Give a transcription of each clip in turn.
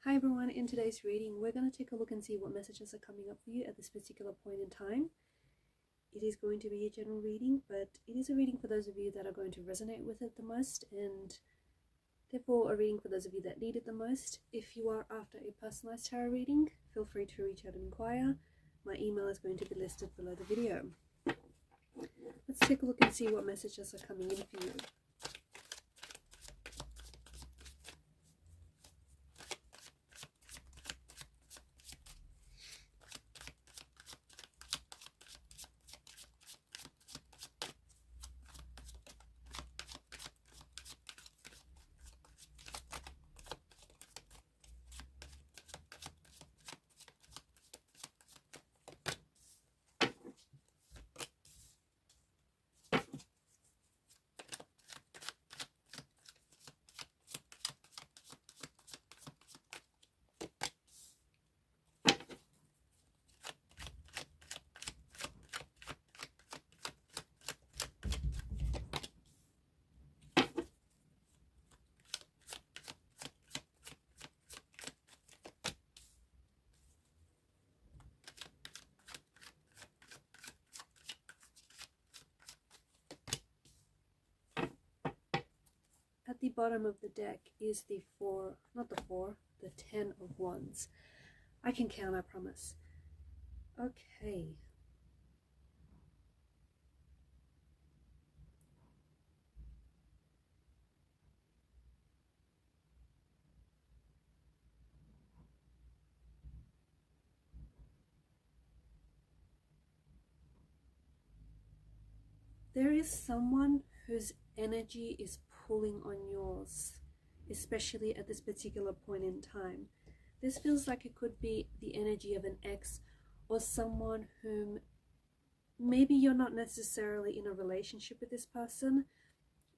Hi everyone, in today's reading we're going to take a look and see what messages are coming up for you at this particular point in time. It is going to be a general reading, but it is a reading for those of you that are going to resonate with it the most, and therefore a reading for those of you that need it the most. If you are after a personalized tarot reading, feel free to reach out and inquire. My email is going to be listed below the video. Let's take a look and see what messages are coming in for you. At the bottom of the deck is the the 10 of Wands. I can count, I promise. Okay. There is someone whose energy is pulling on yours, especially at this particular point in time. This feels like it could be the energy of an ex or someone whom maybe you're not necessarily in a relationship with this person.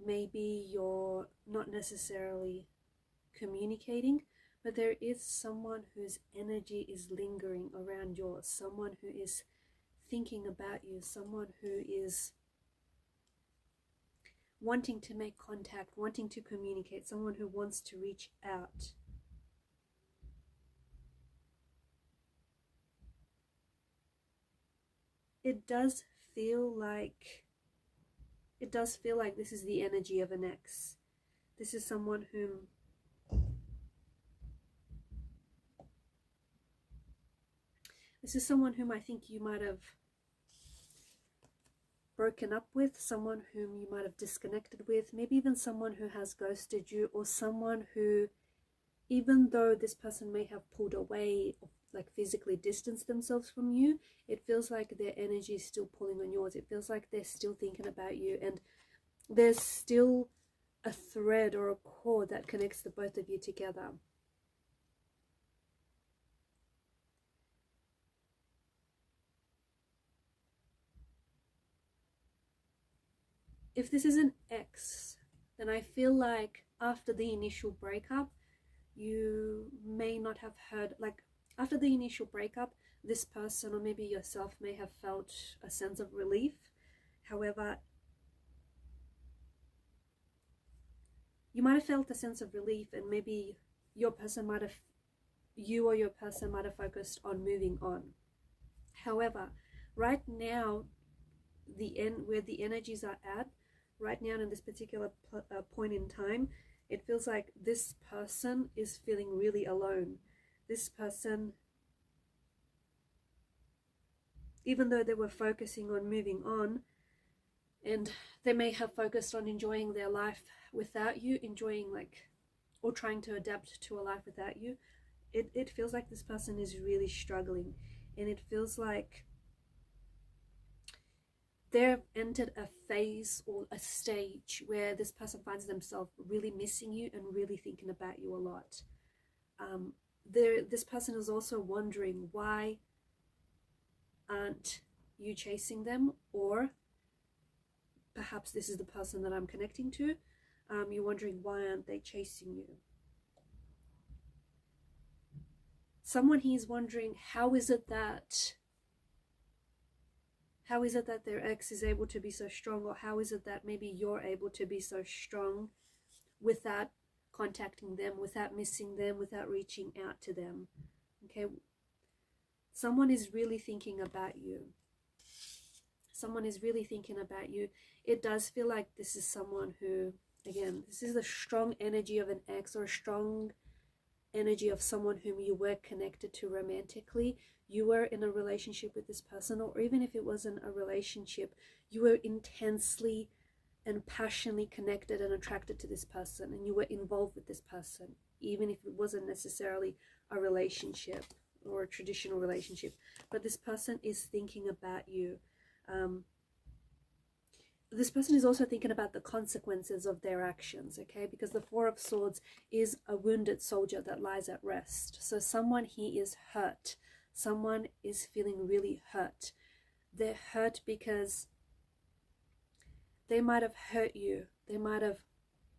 Maybe you're not necessarily communicating, but there is someone whose energy is lingering around yours, someone who is thinking about you, someone who is wanting to make contact, wanting to communicate, someone who wants to reach out. It does feel like this is the energy of an ex. This is someone whom I think you might have broken up with, someone whom you might have disconnected with, maybe even someone who has ghosted you, or someone who, even though this person may have pulled away, like physically distanced themselves from you, it feels like their energy is still pulling on yours. It feels like they're still thinking about you, and there's still a thread or a cord that connects the both of you together. If this is an ex, then I feel like after the initial breakup, you may not have heard, like after the initial breakup, this person or maybe yourself may have felt a sense of relief. However, you might have felt a sense of relief, and maybe you or your person might have focused on moving on. However, right now, where the energies are at, right now in this particular point in time, it feels like this person is feeling really alone. This person, even though they were focusing on moving on, and they may have focused on enjoying their life without you, or trying to adapt to a life without you, it feels like this person is really struggling, and it feels like they've entered a phase or a stage where this person finds themselves really missing you and really thinking about you a lot. This person is also wondering, why aren't you chasing them? Or perhaps this is the person that I'm connecting to. You're wondering, why aren't they chasing you? Someone here is wondering, how is it that their ex is able to be so strong, or how is it that maybe you're able to be so strong without contacting them, without missing them, without reaching out to them. Okay, someone is really thinking about you. Someone is really thinking about you. It does feel like this is someone who, again, this is the strong energy of an ex, or a strong energy of someone whom you were connected to romantically. You were in a relationship with this person, or even if it wasn't a relationship, you were intensely and passionately connected and attracted to this person, and you were involved with this person, even if it wasn't necessarily a relationship or a traditional relationship. But this person is thinking about you. This person is also thinking about the consequences of their actions, okay? Because the Four of Swords is a wounded soldier that lies at rest. So someone here is hurt. Someone is feeling really hurt. They're hurt because they might have hurt you. They might have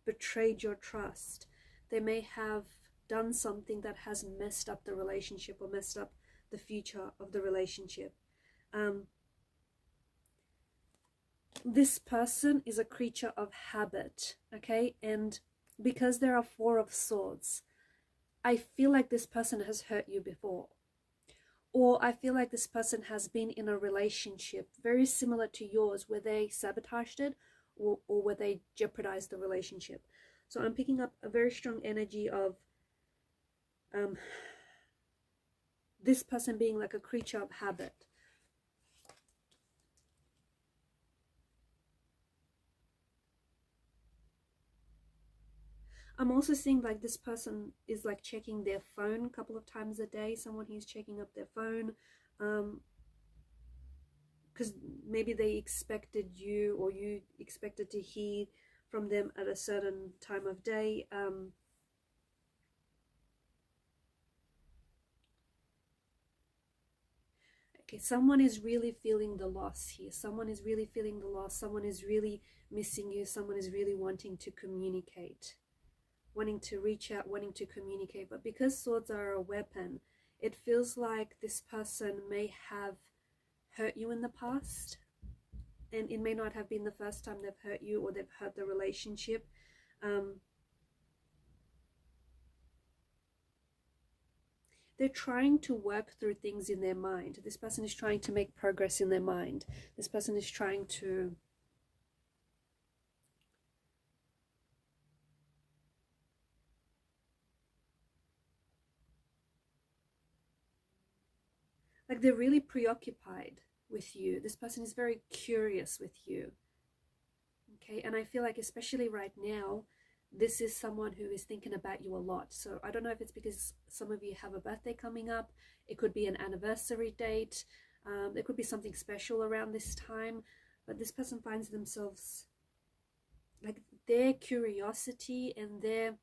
betrayed your trust. They may have done something that has messed up the relationship, or messed up the future of the relationship. This person is a creature of habit, okay? And because there are Four of Swords, I feel like this person has hurt you before. Or I feel like this person has been in a relationship very similar to yours, where they sabotaged it, or where they jeopardized the relationship. So I'm picking up a very strong energy of this person being like a creature of habit. I'm also seeing like this person is like checking their phone a couple of times a day. Someone who's checking up their phone, because maybe they expected you, or you expected to hear from them at a certain time of day. Okay, someone is really feeling the loss here. Someone is really feeling the loss. Someone is really missing you. Someone is really wanting to communicate, wanting to reach out, wanting to communicate. But because swords are a weapon, it feels like this person may have hurt you in the past, and it may not have been the first time they've hurt you, or they've hurt the relationship. They're trying to work through things in their mind. This person is trying to make progress in their mind. This person is trying to like, they're really preoccupied with you. This person is very curious with you. Okay, and I feel like especially right now, this is someone who is thinking about you a lot. So I don't know if it's because some of you have a birthday coming up. It could be an anniversary date. There could be something special around this time. But this person finds themselves, like, their curiosity and their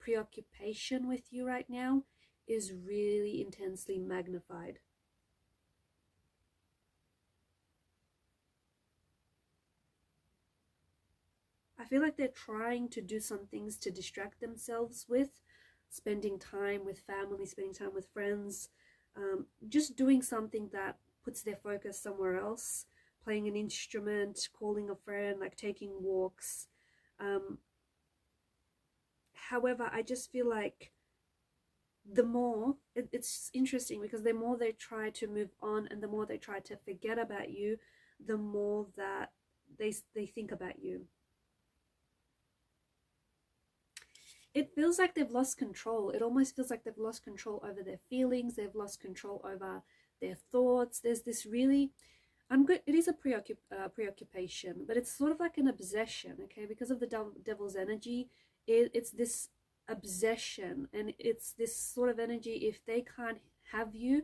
preoccupation with you right now is really intensely magnified. I feel like they're trying to do some things to distract themselves with, spending time with family, spending time with friends, just doing something that puts their focus somewhere else, playing an instrument, calling a friend, like taking walks. However, I just feel like the more, it's interesting because the more they try to move on and the more they try to forget about you, the more that they think about you. It feels like they've lost control. It almost feels like they've lost control over their feelings. They've lost control over their thoughts. There's this really, it is a preoccupation, but it's sort of like an obsession, okay? Because of the devil's energy, it's this obsession, and it's this sort of energy. If they can't have you,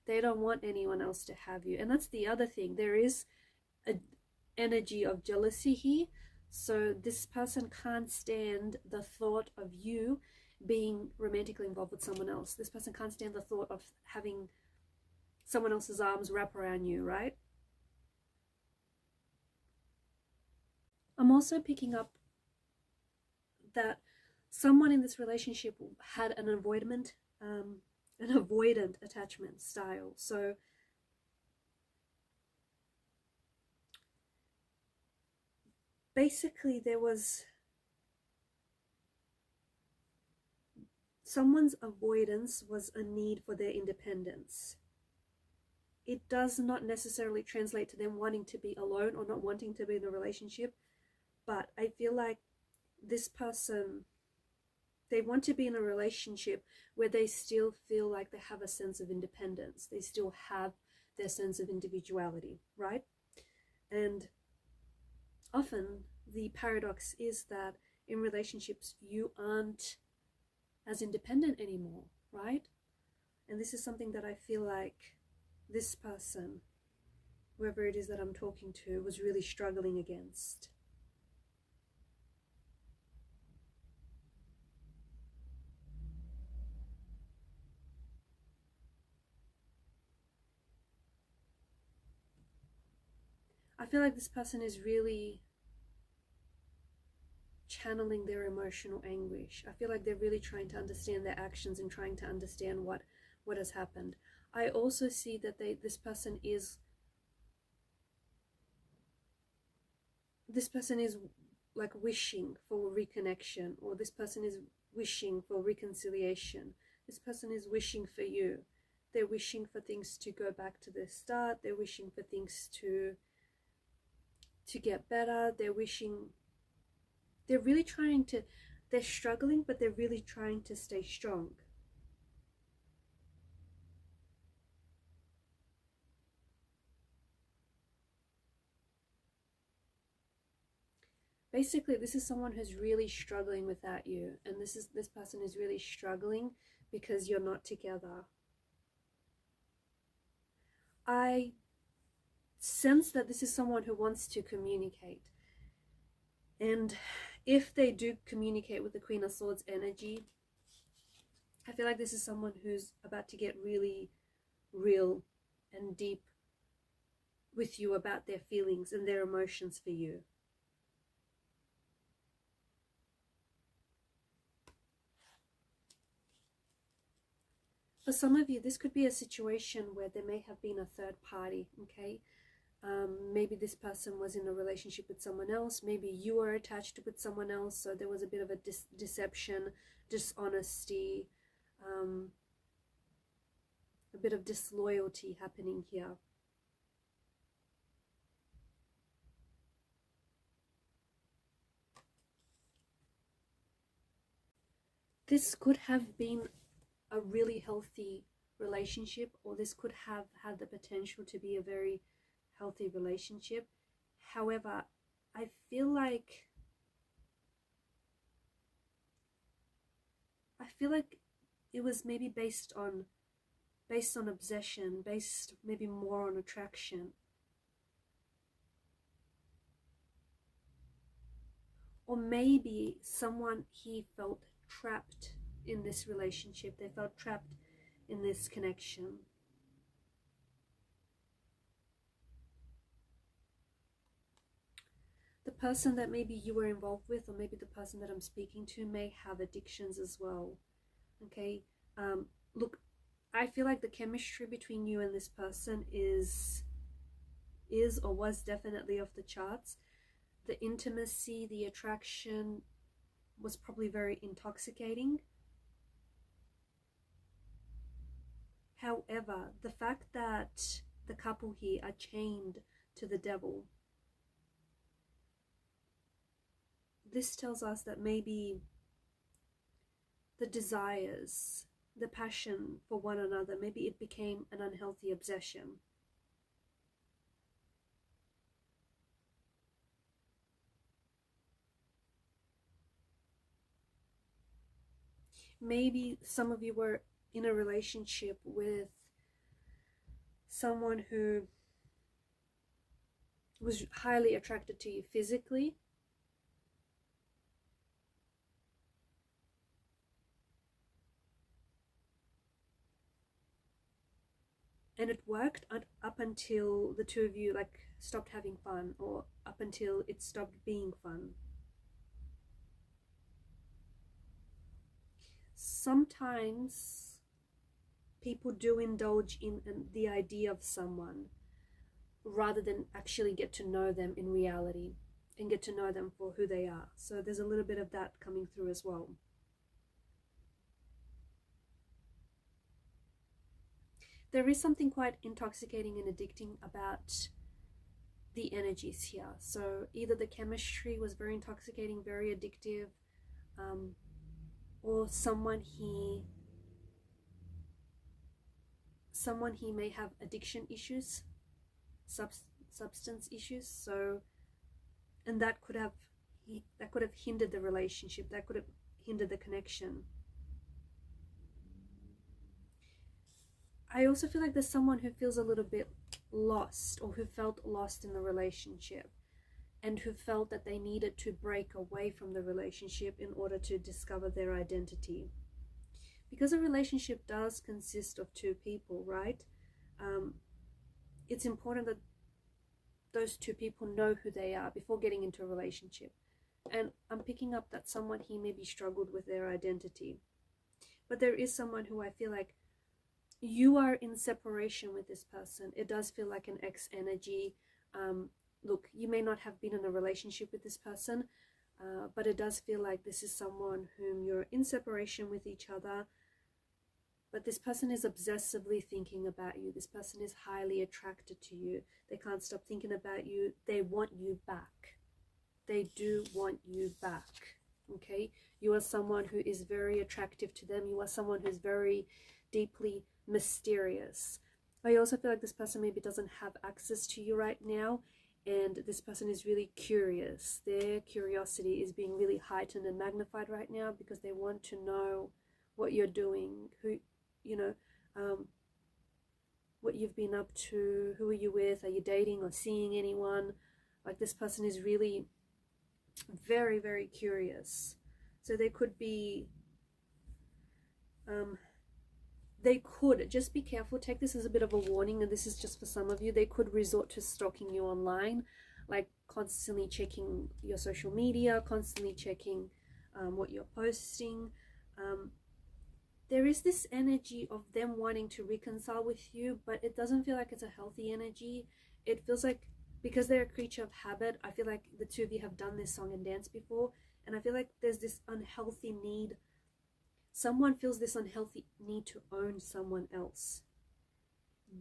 they don't want anyone else to have you. And that's the other thing. There is an energy of jealousy here. So this person can't stand the thought of you being romantically involved with someone else. This person can't stand the thought of having someone else's arms wrap around you, right? I'm also picking up that someone in this relationship had an avoidant attachment style. So basically there was someone's avoidance was a need for their independence. It does not necessarily translate to them wanting to be alone or not wanting to be in a relationship, but I feel like this person, they want to be in a relationship where they still feel like they have a sense of independence. They still have their sense of individuality, right? And often the paradox is that in relationships, you aren't as independent anymore, right? And this is something that I feel like this person, whoever it is that I'm talking to, was really struggling against. I feel like this person is really channeling their emotional anguish. I feel like they're really trying to understand their actions and trying to understand what has happened. I also see that this person is like wishing for reconnection, or this person is wishing for reconciliation. This person is wishing for you. They're wishing for things to go back to the start. They're wishing for things to get better. They're really trying to, they're struggling, but they're really trying to stay strong. Basically, this is someone who's really struggling without you, and this person is really struggling because you're not together. I sense that this is someone who wants to communicate, and if they do communicate with the Queen of Swords energy, I feel like this is someone who's about to get really real and deep with you about their feelings and their emotions for you. For some of you, this could be a situation where there may have been a third party, okay? Maybe this person was in a relationship with someone else. Maybe you were attached with someone else, so there was a bit of a deception, dishonesty, a bit of disloyalty happening here. This could have been a really healthy relationship, or this could have had the potential to be a very healthy relationship. However, I feel like it was maybe based on obsession, based maybe more on attraction. Or maybe someone, he felt trapped in this relationship. They felt trapped in this connection. The person that maybe you were involved with, or maybe the person that I'm speaking to, may have addictions as well. Okay, look, I feel like the chemistry between you and this person is or was definitely off the charts. The intimacy, the attraction was probably very intoxicating. However, the fact that the couple here are chained to the devil, this tells us that maybe the desires, the passion for one another, maybe it became an unhealthy obsession. Maybe some of you were in a relationship with someone who was highly attracted to you physically, and it worked up until the two of you like stopped having fun, or up until it stopped being fun. Sometimes people do indulge in the idea of someone rather than actually get to know them in reality and get to know them for who they are. So there's a little bit of that coming through as well. There is something quite intoxicating and addicting about the energies here. So either the chemistry was very intoxicating, very addictive, or someone he may have addiction issues, substance issues. So, and that could have hindered the relationship, that could have hindered the connection. I also feel like there's someone who feels a little bit lost, or who felt lost in the relationship, and who felt that they needed to break away from the relationship in order to discover their identity. Because a relationship does consist of two people, right? It's important that those two people know who they are before getting into a relationship. And I'm picking up that someone here maybe struggled with their identity. But there is someone who I feel like you are in separation with this person. It does feel like an ex energy. Look, you may not have been in a relationship with this person, but it does feel like this is someone whom you're in separation with each other. But this person is obsessively thinking about you. This person is highly attracted to you. They can't stop thinking about you. They want you back. They do want you back. Okay? You are someone who is very attractive to them. You are someone who's very deeply mysterious. I also feel like this person maybe doesn't have access to you right now, and this person is really curious. Their curiosity is being really heightened and magnified right now because they want to know what you're doing, what you've been up to, who are you with, are you dating or seeing anyone? Like, this person is really very, very curious. So they could be, they could, just be careful, take this as a bit of a warning, and this is just for some of you, they could resort to stalking you online, like constantly checking your social media, constantly checking what you're posting. There is this energy of them wanting to reconcile with you, but it doesn't feel like it's a healthy energy. It feels like, because they're a creature of habit, I feel like the two of you have done this song and dance before, and I feel like there's this unhealthy need. Someone feels this unhealthy need to own someone else.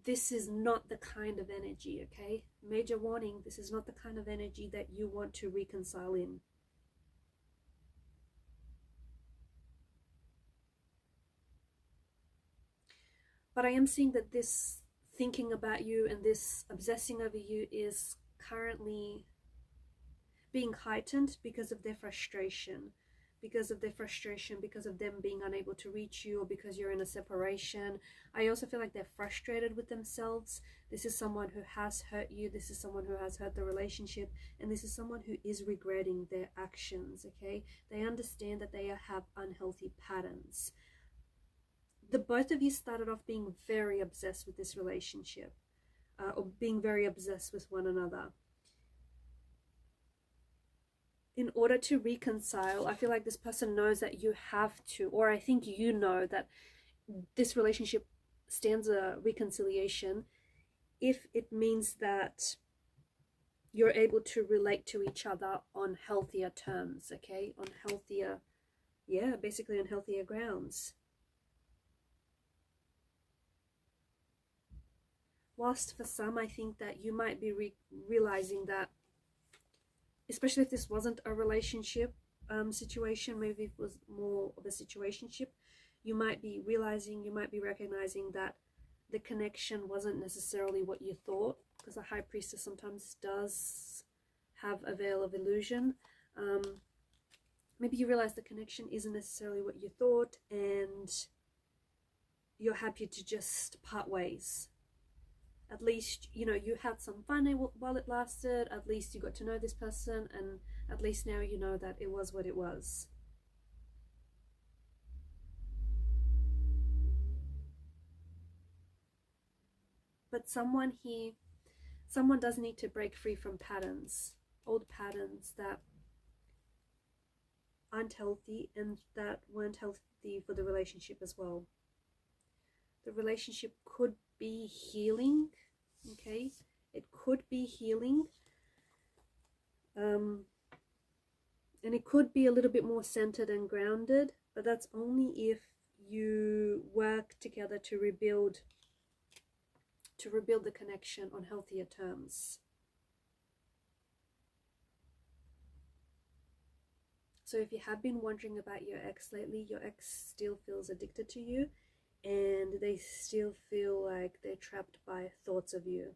This is not the kind of energy, okay? Major warning, this is not the kind of energy that you want to reconcile in. But I am seeing that this thinking about you and this obsessing over you is currently being heightened because of their frustration. Because of them being unable to reach you, or because you're in a separation. I also feel like they're frustrated with themselves. This is someone who has hurt you. This is someone who has hurt the relationship. And this is someone who is regretting their actions, okay? They understand that they have unhealthy patterns. The both of you started off being very obsessed with this relationship, or being very obsessed with one another. In order to reconcile, I feel like this person knows that you have to, or I think you know that this relationship stands a reconciliation if it means that you're able to relate to each other on healthier terms, okay? On healthier, basically on healthier grounds. Whilst for some, I think that you might be realizing that, especially if this wasn't a relationship situation, maybe it was more of a situationship, you might be realizing, you might be recognizing that the connection wasn't necessarily what you thought, because the High Priestess sometimes does have a veil of illusion. Maybe you realize the connection isn't necessarily what you thought, and you're happy to just part ways. At least, you had some fun while it lasted. At least you got to know this person, and at least now you know that it was what it was. But someone does need to break free from patterns, old patterns that aren't healthy and that weren't healthy for the relationship as well. The relationship could be healing, okay? It could be healing. And it could be a little bit more centered and grounded, but that's only if you work together to rebuild to rebuild the connection on healthier terms. So if you have been wondering about your ex lately, your ex still feels addicted to you, and they still feel like they're trapped by thoughts of you.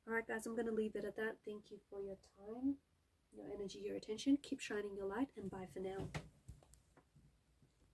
Alright guys, I'm going to leave it at that. Thank you for your time, your energy, your attention. Keep shining your light, and bye for now.